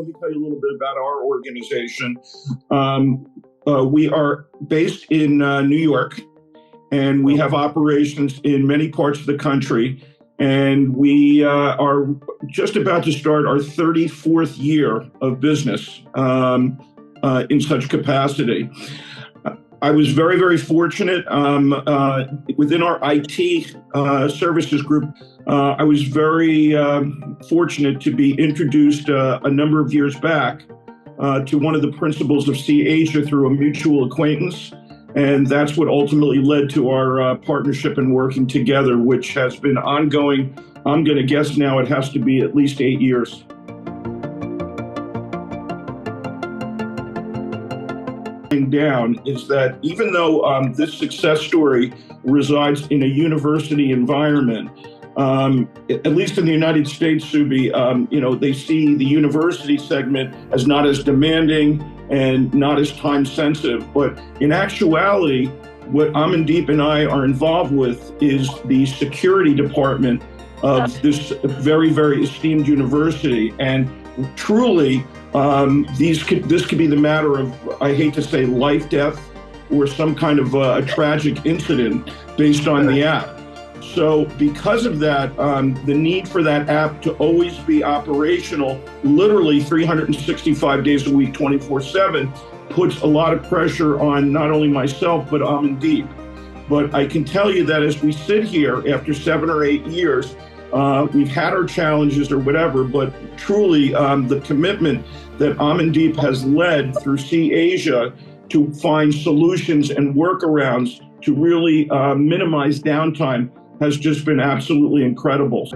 let me tell you a little bit about our organization. We are based in New York, and we have operations in many parts of the country. And we are just about to start our 34th year of business in such capacity. I was very, very fortunate within our IT services group. I was very fortunate to be introduced a number of years back to one of the principals of Seasia through a mutual acquaintance. And that's what ultimately led to our partnership and working together, which has been ongoing. I'm going to guess now it has to be at least 8 years. Down is that even though this success story resides in a university environment, at least in the United States, Subi, they see the university segment as not as demanding and not as time sensitive. But in actuality, what Amandeep and I are involved with is the security department of this very, very esteemed university. And truly, this could be the matter of, I hate to say, life, death, or some kind of a tragic incident based on the app. So because of that, the need for that app to always be operational, literally 365 days a week, 24/7, puts a lot of pressure on not only myself, but Amandeep. But I can tell you that as we sit here after 7 or 8 years, we've had our challenges or whatever, but truly the commitment that Amandeep has led through Seasia to find solutions and workarounds to really minimize downtime has just been absolutely incredible.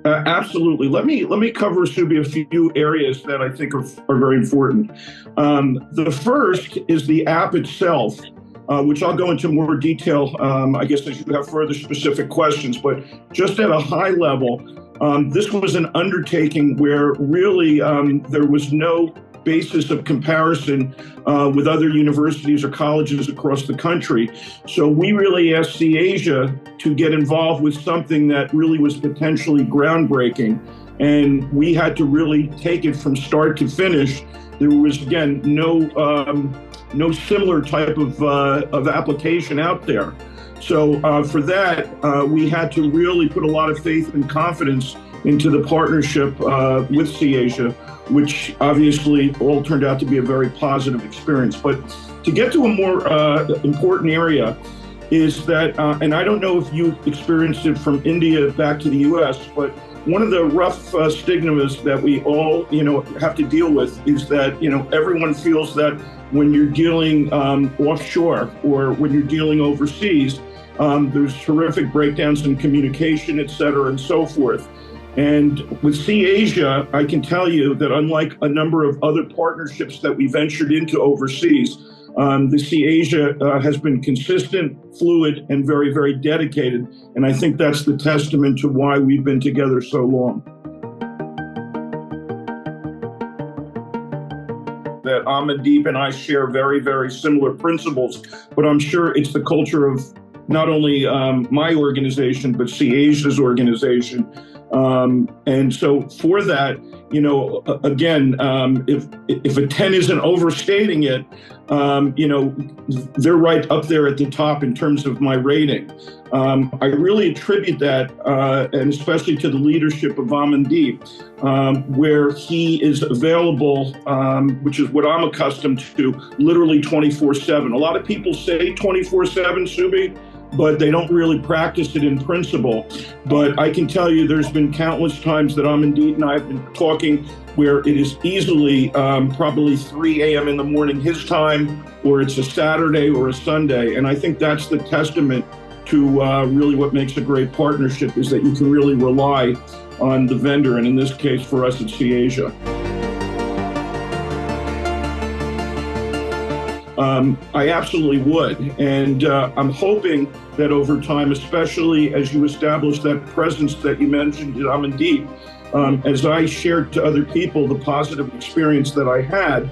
Absolutely. Let me cover, Subi, a few areas that I think are very important. The first is the app itself, which I'll go into more detail, I guess, as you have further specific questions. But just at a high level, this was an undertaking where really there was no basis of comparison with other universities or colleges across the country. So we really asked Seasia to get involved with something that really was potentially groundbreaking. And we had to really take it from start to finish. There was, again, no similar type of application out there. So for that, we had to really put a lot of faith and confidence into the partnership with Seasia, which obviously all turned out to be a very positive experience. But to get to a more important area is that, and I don't know if you experienced it from India back to the US, but one of the rough stigmas that we all, have to deal with is that, everyone feels that when you're dealing offshore or when you're dealing overseas, there's terrific breakdowns in communication, et cetera, and so forth. And with Seasia, I can tell you that unlike a number of other partnerships that we ventured into overseas, the Seasia has been consistent, fluid, and very, very dedicated. And I think that's the testament to why we've been together so long. That Amandeep and I share very, very similar principles, but I'm sure it's the culture of not only my organization, but Seasia's organization. And so for that, again, if a 10 isn't overstating it, they're right up there at the top in terms of my rating. I really attribute that, and especially to the leadership of Amandeep, where he is available, which is what I'm accustomed to, literally 24/7. A lot of people say 24/7, Subi, but they don't really practice it in principle. But I can tell you there's been countless times that Amandeep and I have been talking where it is easily probably 3 a.m. in the morning his time, or it's a Saturday or a Sunday. And I think that's the testament to really what makes a great partnership, is that you can really rely on the vendor. And in this case, for us, it's Seasia. I absolutely would. And I'm hoping that over time, especially as you establish that presence that you mentioned at Amandeep, as I shared to other people the positive experience that I had,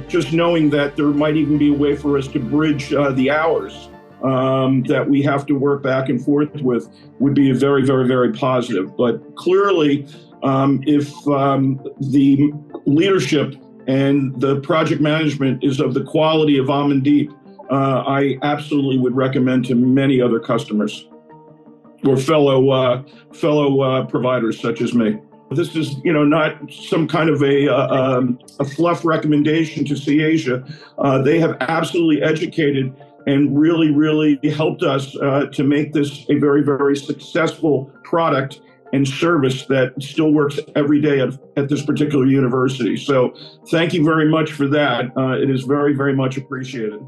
just knowing that there might even be a way for us to bridge the hours that we have to work back and forth with would be very, very, very positive. But clearly, if the leadership and the project management is of the quality of Amandeep, I absolutely would recommend to many other customers or fellow providers such as me. This is, not some kind of a fluff recommendation to Seasia. They have absolutely educated and really, really helped us to make this a very, very successful product and service that still works every day at this particular university. So thank you very much for that. It is very, very much appreciated.